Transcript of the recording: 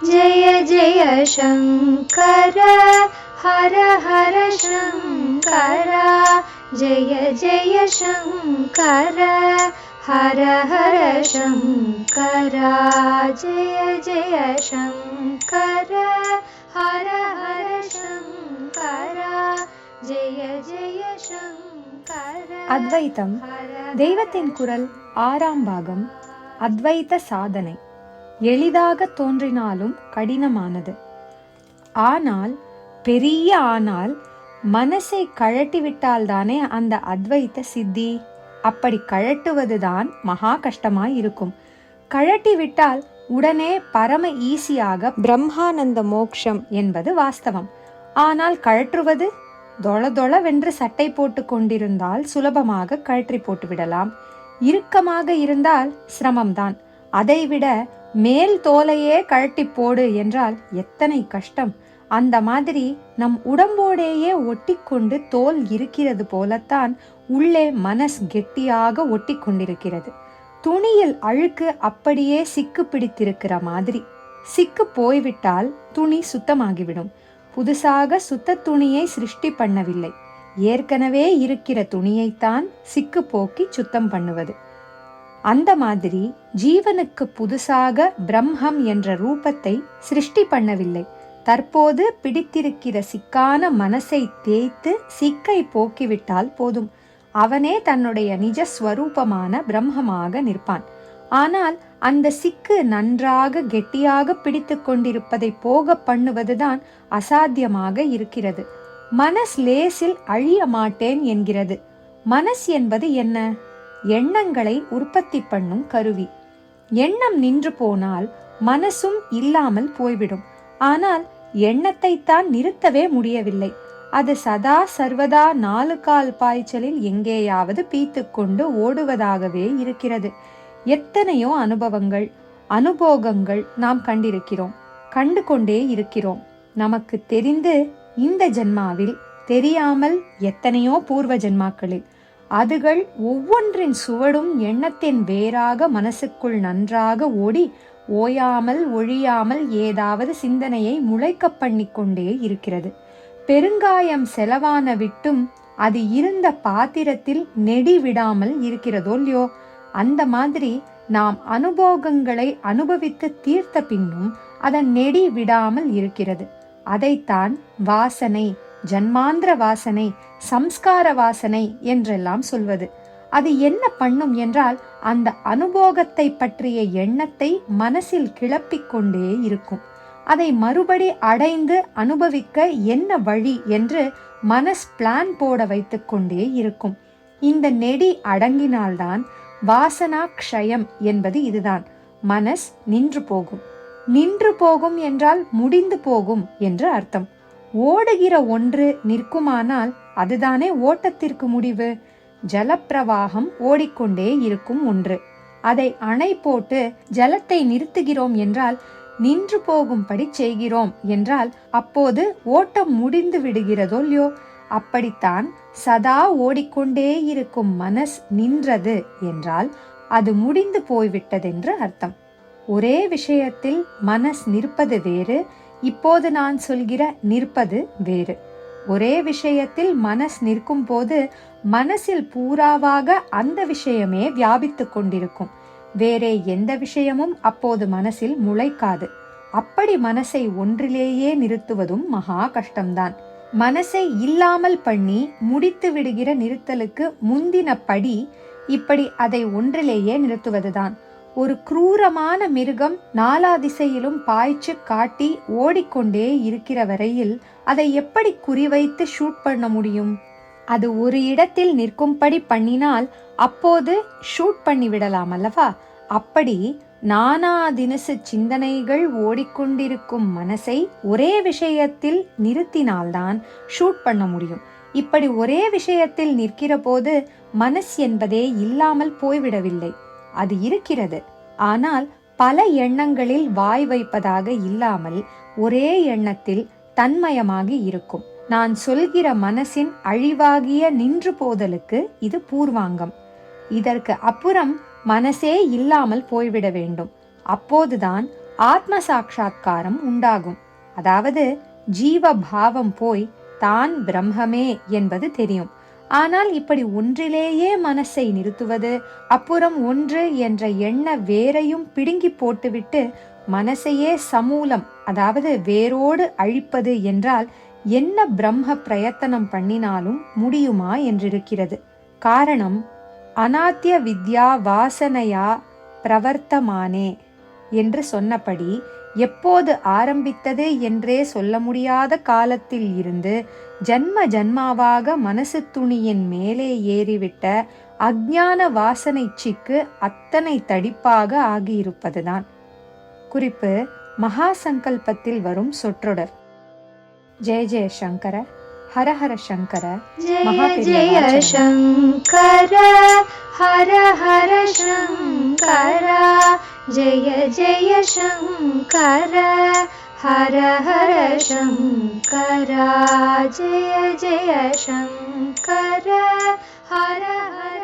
जय जय शङ्कर हर हर शङ्कर जय जय शङ्कर हर हर शङ्कर जय जय शङ्कर हर हर शङ्कर जय जय शङ्कर. அத்வைத்தம் தெய்வத்தின் குரல் 6ஆம் பாகம். அத்வைத்த சாதனை எளிதாக தோன்றினாலும் கடினமானது. ஆனால் மனசை கழட்டிவிட்டால்தானே அந்த அத்வைத்த சித்தி. அப்படி கழட்டுவதுதான் மகா கஷ்டமாய் இருக்கும். கழட்டிவிட்டால் உடனே பரம ஈஸியாக பிரம்மானந்த மோக்ஷம் என்பது வாஸ்தவம். ஆனால் கழற்றுவது தொளதொளவென்று சட்டை போட்டு கொண்டிருந்தால் சுலபமாக கழற்றி போட்டுவிடலாம். இறுக்கமாக இருந்தால் சிரமம்தான். அதைவிட மேல் தோலையே கழட்டி போடு என்றால் எத்தனை கஷ்டம். அந்த மாதிரி நம் உடம்போடையே ஒட்டி கொண்டு தோல் இருக்கிறது போலத்தான் உள்ளே மனஸ் கெட்டியாக ஒட்டி கொண்டிருக்கிறது. துணியில் அழுக்கு அப்படியே சிக்கு பிடித்திருக்கிற மாதிரி. சிக்கு போய்விட்டால் துணி சுத்தமாகிவிடும். புதுசாக சுத்த துணியை சிருஷ்டி பண்ணவில்லை. ஏற்கனவே இருக்கிற துணியைத்தான் சிக்கு போக்கி சுத்தம் பண்ணுவது. அந்த மாதிரி ஜீவனுக்கு புதுசாக பிரம்மம் என்ற ரூபத்தை சிருஷ்டி பண்ணவில்லை. தற்போது பிடித்திருக்கிற சிக்கான மனசை தேய்த்து சிக்கை போக்கிவிட்டால் போதும். அவனே தன்னுடைய நிஜஸ்வரூபமான பிரம்மமாக நிற்பான். ஆனால் அந்த சிக்கு நன்றாக கெட்டியாக பிடித்து கொண்டிருப்பதை போக பண்ணுவதுதான் அசாத்தியமாக இருக்கிறது. மனஸ் லேசில் அழிய மாட்டேன் என்கிறது. மனஸ் என்பது என்ன? எண்ணங்களை உற்பத்தி பண்ணும் கருவி. எண்ணம் நின்று போனால் மனசும் இல்லாமல் போய்விடும். ஆனால் எண்ணத்தை தான் நிறுத்தவே முடியவில்லை. அது சதா சர்வதா 4 கால் பாய்ச்சலில் எங்கேயாவது பீத்து கொண்டு ஓடுவதாகவே இருக்கிறது. எத்தனையோ அனுபவங்கள் அனுபோகங்கள் நாம் கண்டிருக்கிறோம், கண்டு கொண்டே இருக்கிறோம். நமக்கு தெரிந்து இந்த ஜென்மாவில், தெரியாமல் எத்தனையோ பூர்வ ஜென்மாக்களில். அதுகள் ஒவ்வொன்றின் சுவடும் எண்ணத்தின் வேறாக மனசுக்குள் நன்றாக ஓடி ஓயாமல் ஒழியாமல் ஏதாவது சிந்தனையை முளைக்க பண்ணி கொண்டே இருக்கிறது. பெருங்காயம் செலவான விட்டும் அது இருந்த பாத்திரத்தில் நெடி விடாமல் இருக்கிறதோ இல்லையோ, அந்த மாதிரி நாம் அனுபோகங்களை அனுபவித்து தீர்த்த பின்னும் அதன் நெடி விடாமல் இருக்கிறது. அதைத்தான் வாசனை, ஜன்மாந்திர வாசனை, சம்ஸ்கார வாசனை என்றெல்லாம் சொல்வது. அது என்ன பண்ணும் என்றால் அந்த அனுபோகத்தை பற்றிய எண்ணத்தை மனசில் கிளப்பிக் கொண்டே இருக்கும். அதை மறுபடி அடைந்து அனுபவிக்க என்ன வழி என்று மனஸ் பிளான் போட வைத்துக் கொண்டே இருக்கும். இந்த நெடி அடங்கினால்தான் வாசனா க்ஷயம் என்பது இதுதான். மனஸ் நின்று போகும். நின்று போகும் என்றால் முடிந்து போகும் என்று அர்த்தம். ஓடுகிற ஒன்று நிற்குமானால் அதுதானே ஓட்டத்திற்கு முடிவு. ஜலப்பிரவாகம் ஓடிக்கொண்டே இருக்கும் ஒன்று. அதை அணை போட்டு ஜலத்தை நிறுத்துகிறோம் என்றால், நின்று போகும்படி செய்கிறோம் என்றால் அப்போது ஓட்டம் முடிந்து விடுகிறதோ இல்லையோ. அப்படித்தான் சதா ஓடிக்கொண்டே இருக்கும் மனஸ் நின்றது என்றால் அது முடிந்து போய்விட்டதென்று அர்த்தம். ஒரே விஷயத்தில் மனஸ் நிற்பது வேறு, இப்போது நான் சொல்கிற நிற்பது வேறு. ஒரே விஷயத்தில் மனஸ் நிற்கும் போது மனசில் பூராவாக அந்த விஷயமே வியாபித்து கொண்டிருக்கும். வேறே எந்த விஷயமும் அப்போது மனசில் முளைக்காது. அப்படி மனசை ஒன்றிலேயே நிறுத்துவதும் மகா கஷ்டம்தான். மனசை இல்லாமல் பண்ணி முடித்து விடுகிற நிறுத்தலுக்கு முந்தின படி இப்படி அதை ஒன்றிலேயே நிறுத்துவதுதான். ஒரு குரூரமான மிருகம் 4 திசையிலும் பாய்ச்சு காட்டி ஓடிக்கொண்டே இருக்கிற வரையில் அதை எப்படி குறிவைத்து ஷூட் பண்ண முடியும்? அது ஒரு இடத்தில் நிற்கும்படி பண்ணினால் அப்போது ஷூட் பண்ணி விடலாம் அல்லவா? அப்படி நானா தினசு சிந்தனைகள் ஓடிக்கொண்டிருக்கும் மனசை ஒரே விஷயத்தில் நிறுத்தினால்தான் ஷூட் பண்ண முடியும். இப்படி ஒரே விஷயத்தில் நிற்கிற போது மனஸ் என்பதே இல்லாமல் போய்விடவில்லை. அது இருக்கிறது. ஆனால் பல எண்ணங்களில் வாய் வைப்பதாக இல்லாமல் ஒரே எண்ணத்தில் தன்மயமாகி இருக்கும். நான் சொல்கிற மனசின் அழிவாகிய நின்று போதலுக்கு இது பூர்வாங்கம். இதற்கு அப்புறம் மனசே இல்லாமல் போய்விட வேண்டும். அப்போதுதான் ஆத்ம சாட்சா்காரம் உண்டாகும். அதாவது ஜீவ பாவம் போய் தான் பிரம்மமே என்பது தெரியும். ஆனால் இப்படி ஒன்றிலேயே மனசை நிறுத்துவது, அப்புறம் ஒன்று என்ற எண்ண வேரையும் பிடுங்கி போட்டுவிட்டு மனசையே சமூலம், அதாவது வேரோடு அழிப்பது என்றால் என்ன பிரம்ம பிரயத்தனம் பண்ணினாலும் முடியுமா என்றிருக்கிறது. காரணம், அநாத்ய வித்யா வாசனையா பிரவர்த்தமானே என்று சொன்னபடி எப்போது ஆரம்பித்தது என்றே சொல்ல முடியாத காலத்தில் இருந்து ஜன்ம ஜன்மாவாக மனசு துணியின் மேலே ஏறிவிட்ட அஞ்ஞான வாசனை சிக்கு அத்தனை தடிப்பாக ஆகியிருப்பதுதான். குறிப்பு, மகா சங்கல்பத்தில் வரும் சொற்றொடர். ஜெய ஜெய சங்கர, ஹர ஹர சங்கர, ஜெய ஜெய சங்கர, ஹர ஹர சங்கர, ஜெய ஜெய சங்கர, ஹர ஹர சங்கர, ஜெய ஜெய சங்கர, ஹர ஹர